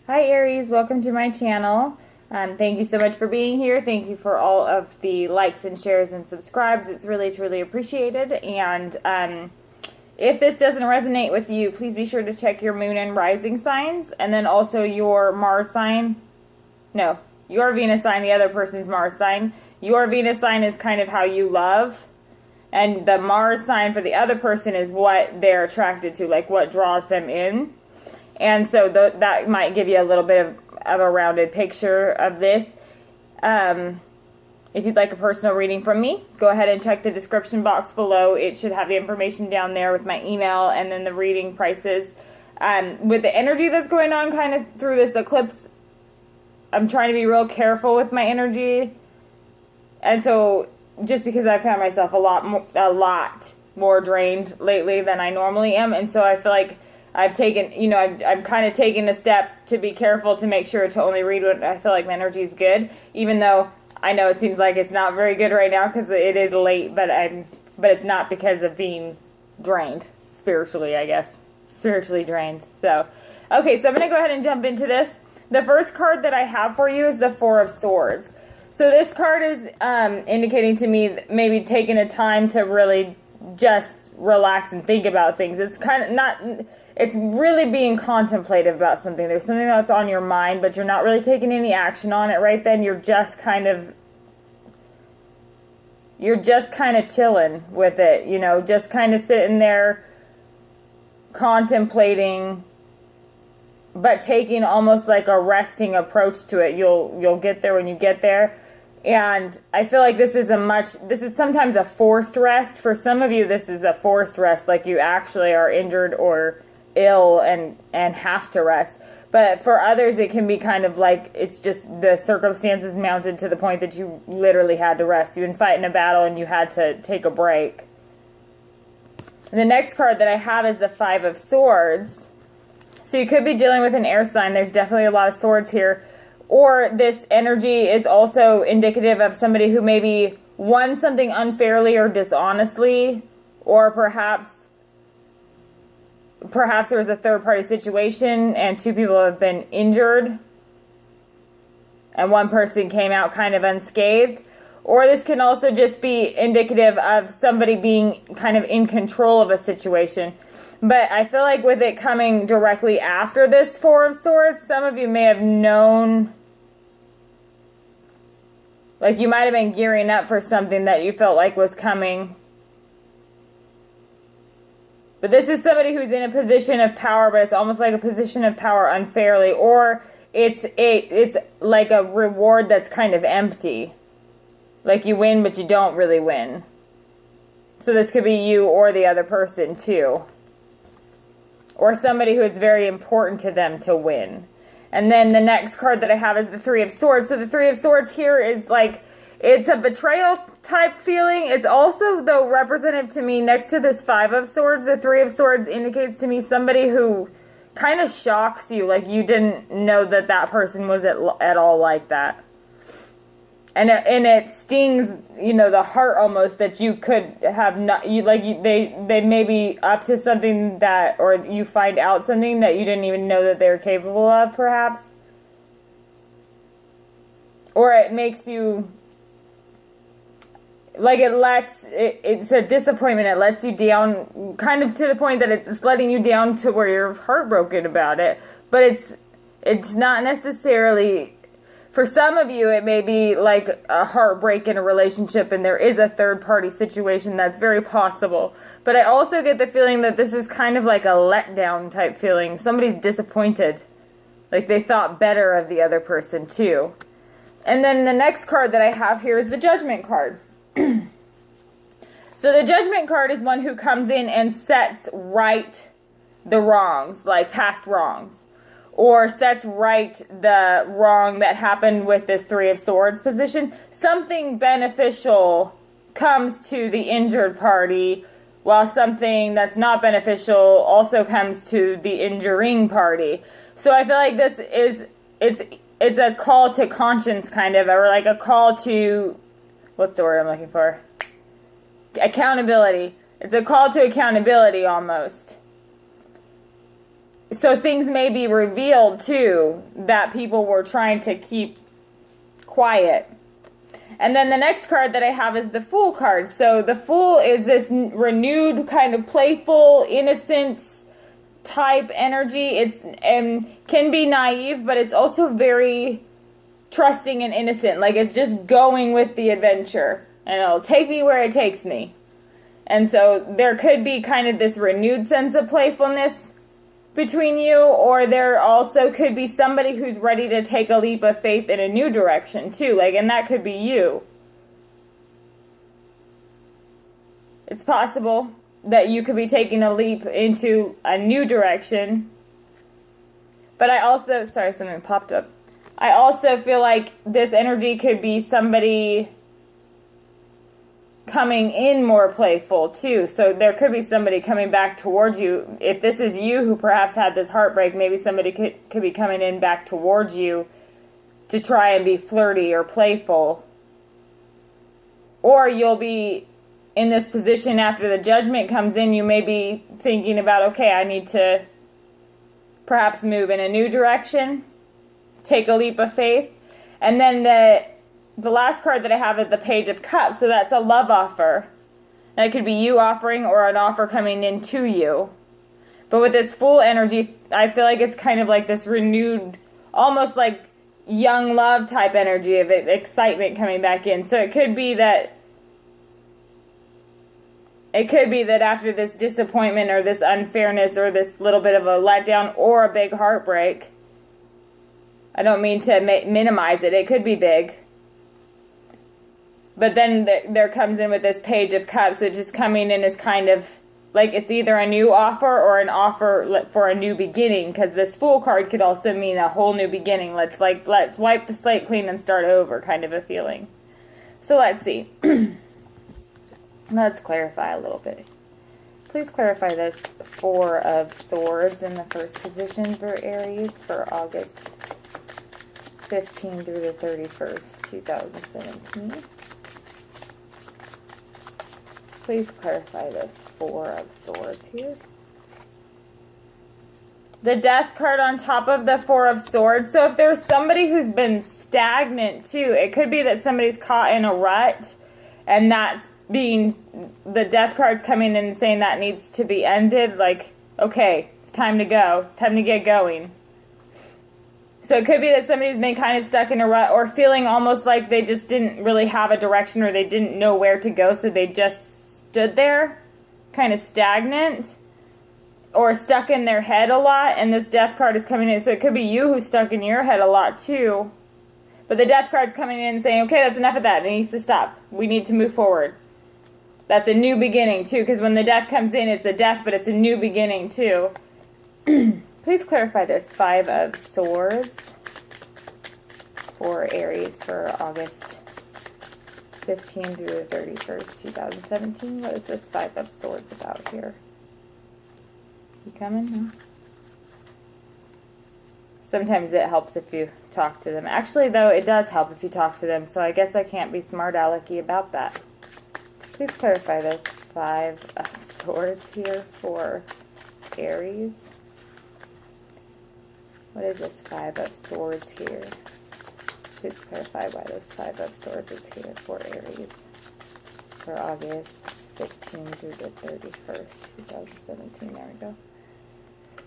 Hi Aries, welcome to my channel. Thank you so much for being here. Thank you for all of the likes and shares and subscribes. It's really, truly appreciated. And if this doesn't resonate with you, please be sure to check your moon and rising signs, and then also your Mars sign. No, your Venus sign, the other person's Mars sign. Your Venus sign is kind of how you love, and the Mars sign for the other person is what they're attracted to, like what draws them in. And so that might give you a little bit of a rounded picture of this. If you'd like a personal reading from me, go ahead and check the description box below. It should have the information down there with my email and then the reading prices. With the energy that's going on kind of through this eclipse, I'm trying to be real careful with my energy. And so just because I found myself a lot more drained lately than I normally am. And so I feel like I've taken, I'm kind of taking a step to be careful to make sure to only read what I feel like my energy is good, even though I know it seems like it's not very good right now because it is late, but it's not because of being drained spiritually, I guess. Spiritually drained. So, okay, so I'm going to go ahead and jump into this. The first card that I have for you is the Four of Swords. So this card is indicating to me maybe taking a time to really just relax and think about things. It's kind of not, it's really being contemplative about something. There's something that's on your mind, but you're not really taking any action on it right then. You're just kind of chilling with it, just kind of sitting there contemplating, but taking almost like a resting approach to it. You'll get there when you get there. And I feel like this is sometimes a forced rest. For some of you, this is a forced rest, like you actually are injured or ill and have to rest. But for others, it can be kind of like it's just the circumstances mounted to the point that you literally had to rest. You've been fighting a battle and you had to take a break. And the next card that I have is the Five of Swords. So you could be dealing with an air sign. There's definitely a lot of swords here. Or this energy is also indicative of somebody who maybe won something unfairly or dishonestly, or perhaps there was a third-party situation and two people have been injured and one person came out kind of unscathed. Or this can also just be indicative of somebody being kind of in control of a situation. But I feel like with it coming directly after this Four of Swords, some of you may have known, like you might have been gearing up for something that you felt like was coming. But this is somebody who's in a position of power, but it's almost like a position of power unfairly. Or it's like a reward that's kind of empty. Like you win, but you don't really win. So this could be you or the other person too. Or somebody who is very important to them to win. And then the next card that I have is the Three of Swords. So the Three of Swords here is like, it's a betrayal type feeling. It's also, though, representative to me next to this Five of Swords. The Three of Swords indicates to me somebody who kind of shocks you. Like you didn't know that person was at all like that. And it stings, the heart almost that you could have not, they may be up to something that, or you find out something that you didn't even know that they were capable of, perhaps. Or it makes you, like it's a disappointment. It lets you down, kind of to the point that it's letting you down to where you're heartbroken about it. But it's not necessarily. For some of you, it may be like a heartbreak in a relationship and there is a third-party situation. That's very possible. But I also get the feeling that this is kind of like a letdown type feeling. Somebody's disappointed. Like they thought better of the other person too. And then the next card that I have here is the Judgment card. So the Judgment card is one who comes in and sets right the wrongs, like past wrongs. Or sets right the wrong that happened with this Three of Swords position. Something beneficial comes to the injured party, while something that's not beneficial also comes to the injuring party. So I feel like this is, it's a call to conscience kind of, or like a call to, what's the word I'm looking for? Accountability. It's a call to accountability almost. so things may be revealed too that people were trying to keep quiet. And then the next card that I have is the Fool card. So the Fool is this renewed kind of playful, innocence type energy. It's can be naive, but it's also very trusting and innocent. Like, it's just going with the adventure, and it'll take me where it takes me. And so there could be kind of this renewed sense of playfulness between you, or there also could be somebody who's ready to take a leap of faith in a new direction too. Like, and that could be you. It's possible that you could be taking a leap into a new direction. But I also, sorry, something popped up. I also feel like this energy could be somebody coming in more playful too. So there could be somebody coming back towards you. If this is you who perhaps had this heartbreak, maybe somebody could be coming in back towards you to try and be flirty or playful. Or you'll be in this position after the judgment comes in, you may be thinking about, okay, I need to perhaps move in a new direction, take a leap of faith. And then the last card that I have is the Page of Cups, so that's a love offer. That could be you offering or an offer coming in to you. But with this Fool energy, I feel like it's kind of like this renewed, almost like young love type energy of excitement coming back in. So it could be that after this disappointment or this unfairness or this little bit of a letdown or a big heartbreak, I don't mean to minimize it, it could be big. But then there comes in with this Page of Cups, which is coming in as kind of like it's either a new offer or an offer for a new beginning, because this Fool card could also mean a whole new beginning. Let's wipe the slate clean and start over kind of a feeling. So let's see. Let's clarify a little bit. Please clarify this Four of Swords in the first position for Aries for August 15th through the 31st, 2017. Please clarify this Four of Swords here. The Death card on top of the Four of Swords. So if there's somebody who's been stagnant too, it could be that somebody's caught in a rut, and that's being, the Death card's coming in and saying that needs to be ended. Like, okay, it's time to go. It's time to get going. So it could be that somebody's been kind of stuck in a rut or feeling almost like they just didn't really have a direction or they didn't know where to go, so they just stood there kind of stagnant or stuck in their head a lot, and this Death card is coming in. So it could be you who's stuck in your head a lot too. But the Death card's coming in and saying, okay, that's enough of that. It needs to stop. We need to move forward. That's a new beginning too, because when the Death comes in, it's a death, but it's a new beginning too. Please clarify this Five of Swords for Aries for August 15th through the 31st, 2017. What is this Five of Swords about here? You coming? No? Sometimes it helps if you talk to them. Actually, though, it does help if you talk to them, so I guess I can't be smart-alecky about that. Please clarify this Five of Swords here for Aries. What is this Five of Swords here? Please clarify why this Five of Swords is here for Aries for August 15th through the 31st, 2017. There we go.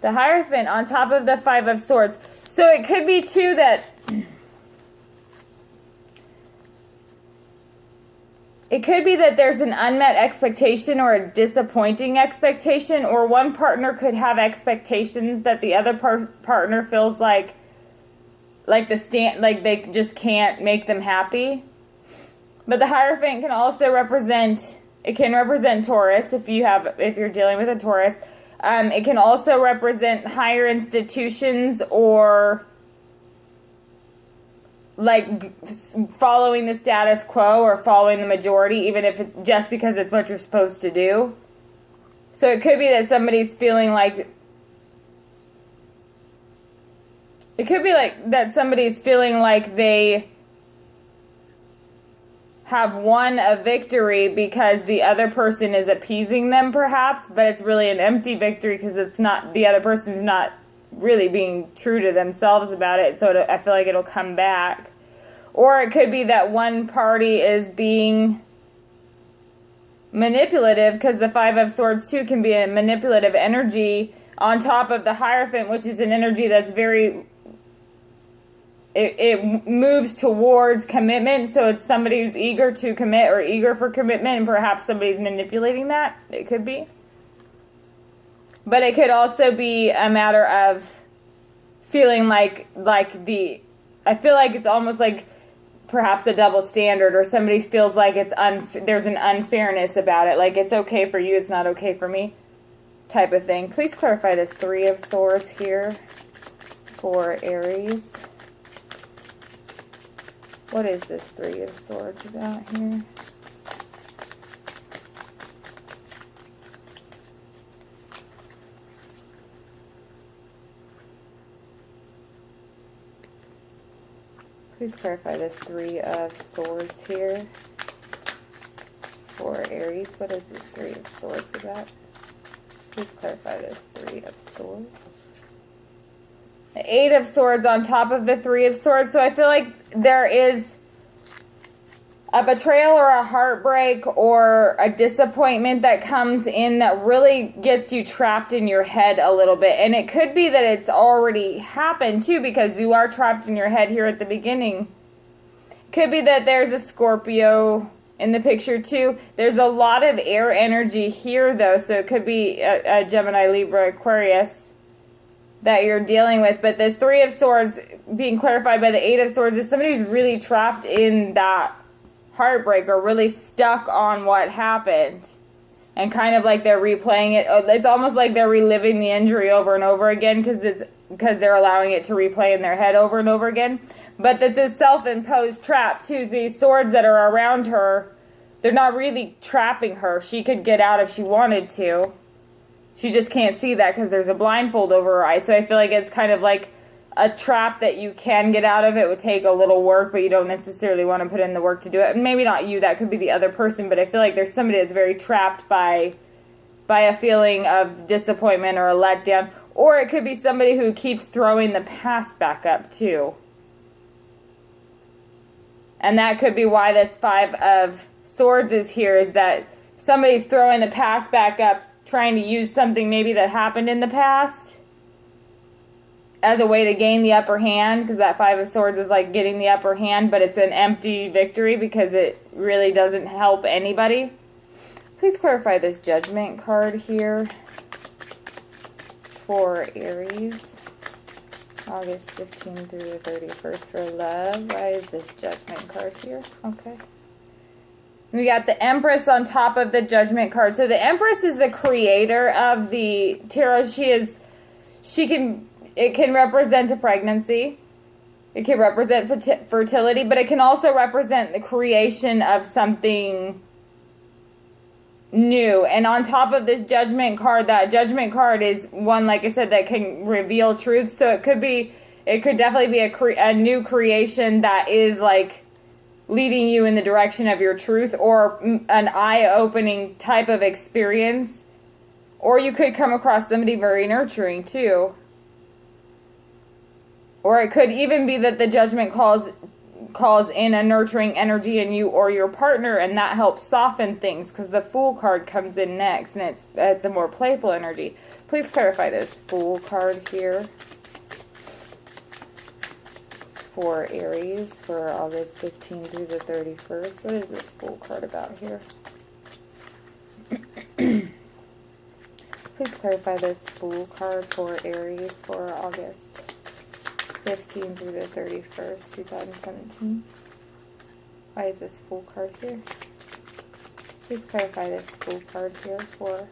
The Hierophant on top of the Five of Swords. So it could be too that there's an unmet expectation or a disappointing expectation, or one partner could have expectations that the other partner feels like they just can't make them happy. But the Hierophant can also represent Taurus if you're dealing with a Taurus. It can also represent higher institutions or like following the status quo or following the majority, even if just because it's what you're supposed to do. So it could be that somebody's feeling like, they have won a victory because the other person is appeasing them perhaps, but it's really an empty victory because it's not, the other person's not really being true to themselves about it. So I feel like it'll come back. Or it could be that one party is being manipulative, because the Five of Swords too can be a manipulative energy on top of the Hierophant, which is an energy that's very, it moves towards commitment. So it's somebody who's eager to commit or eager for commitment, and perhaps somebody's manipulating that. It could be. But it could also be a matter of feeling I feel like it's almost like perhaps a double standard, or somebody feels like there's an unfairness about it. Like, it's okay for you, it's not okay for me, type of thing. Please clarify this Three of Swords here for Aries. What is this Three of Swords about here? Please clarify this Three of Swords here for Aries. What is this Three of Swords about? Please clarify this Three of Swords. The Eight of Swords on top of the Three of Swords. So I feel like there is a betrayal or a heartbreak or a disappointment that comes in that really gets you trapped in your head a little bit. And it could be that it's already happened too, because you are trapped in your head here at the beginning. Could be that there's a Scorpio in the picture too. There's a lot of air energy here though, so it could be a Gemini, Libra, Aquarius that you're dealing with. But this Three of Swords being clarified by the Eight of Swords is somebody who's really trapped in that heartbreak or really stuck on what happened, and kind of like they're replaying it. It's almost like they're reliving the injury over and over again, because they're allowing it to replay in their head over and over again. But this is self-imposed trap too. These swords that are around her, they're not really trapping her. She could get out if she wanted to. She just can't see that because there's a blindfold over her eyes. So I feel like it's kind of like a trap that you can get out of. It would take a little work, but you don't necessarily want to put in the work to do it. And maybe not you, that could be the other person, but I feel like there's somebody that's very trapped by a feeling of disappointment or a letdown. Or it could be somebody who keeps throwing the past back up too. And that could be why this Five of Swords is here, is that somebody's throwing the past back up, trying to use something maybe that happened in the past as a way to gain the upper hand, because that Five of Swords is like getting the upper hand, but it's an empty victory because it really doesn't help anybody. Please clarify this Judgment card here for Aries. August 15th through the 31st for love. Why is this Judgment card here? Okay. We got the Empress on top of the Judgment card. So the Empress is the creator of the tarot. It can represent a pregnancy. It can represent fertility, but it can also represent the creation of something new. And on top of this Judgment card, that Judgment card is one, like I said, that can reveal truth. So it could definitely be a new creation that is like leading you in the direction of your truth, or an eye-opening type of experience. Or you could come across somebody very nurturing too. Or it could even be that the Judgment calls in a nurturing energy in you or your partner, and that helps soften things, because the Fool card comes in next, and it's a more playful energy. Please clarify this Fool card here for Aries for August 15th through the 31st. What is this Fool card about here? Please clarify this Fool card for Aries for August 15th through the 31st, 2017. Why is this Fool card here? Please clarify this Fool card here for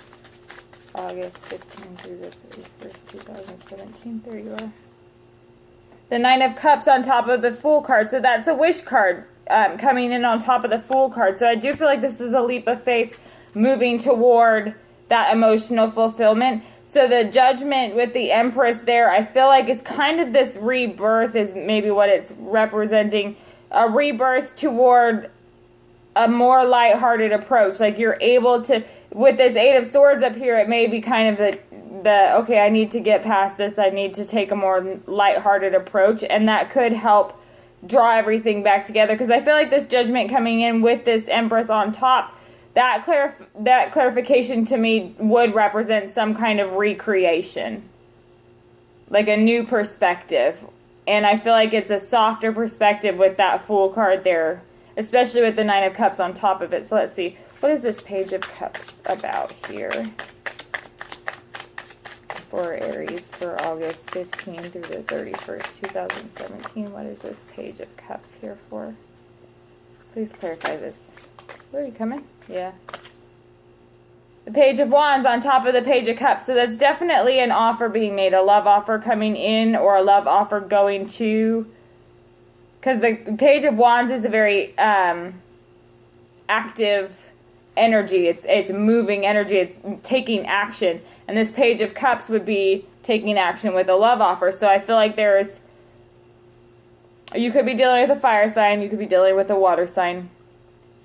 August 15th through the 31st, 2017. There you are. The Nine of Cups on top of the Fool card. So that's a wish card coming in on top of the Fool card. So I do feel like this is a leap of faith moving toward that emotional fulfillment. So the Judgment with the Empress there, I feel like it's kind of this rebirth is maybe what it's representing. A rebirth toward a more lighthearted approach. Like you're able to, with this Eight of Swords up here, it may be kind of okay, I need to get past this. I need to take a more lighthearted approach. And that could help draw everything back together. Because I feel like this Judgment coming in with this Empress on top, that clarification to me would represent some kind of recreation. Like a new perspective. And I feel like it's a softer perspective with that Fool card there. Especially with the Nine of Cups on top of it. So let's see. What is this Page of Cups about here? For Aries for August 15th through the 31st, 2017. What is this Page of Cups here for? Please clarify this. Where are you coming? Yeah. The Page of Wands on top of the Page of Cups. So that's definitely an offer being made. A love offer coming in or a love offer going to. Because the Page of Wands is a very active energy. It's moving energy. It's taking action. And this Page of Cups would be taking action with a love offer. So I feel like you could be dealing with a fire sign. You could be dealing with a water sign.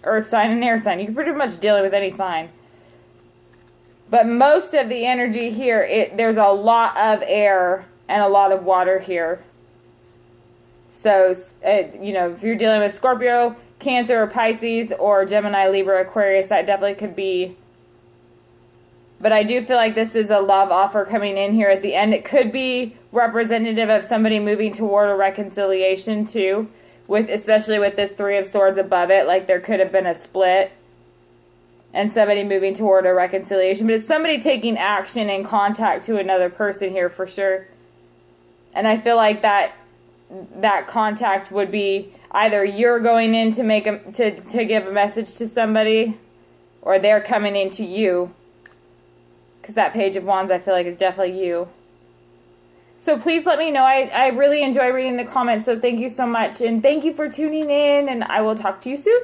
Earth sign and air sign. You could pretty much dealing with any sign. But most of the energy here, there's a lot of air and a lot of water here. So, if you're dealing with Scorpio, Cancer, or Pisces, or Gemini, Libra, Aquarius, that definitely could be. But I do feel like this is a love offer coming in here at the end. It could be representative of somebody moving toward a reconciliation too, especially with this Three of Swords above it. Like there could have been a split and somebody moving toward a reconciliation. But it's somebody taking action and contact to another person here for sure. And I feel like that contact would be either you're going in to give a message to somebody, or they're coming into you. Because that Page of Wands, I feel like, is definitely you. So please let me know. I really enjoy reading the comments, so thank you so much. And thank you for tuning in, and I will talk to you soon.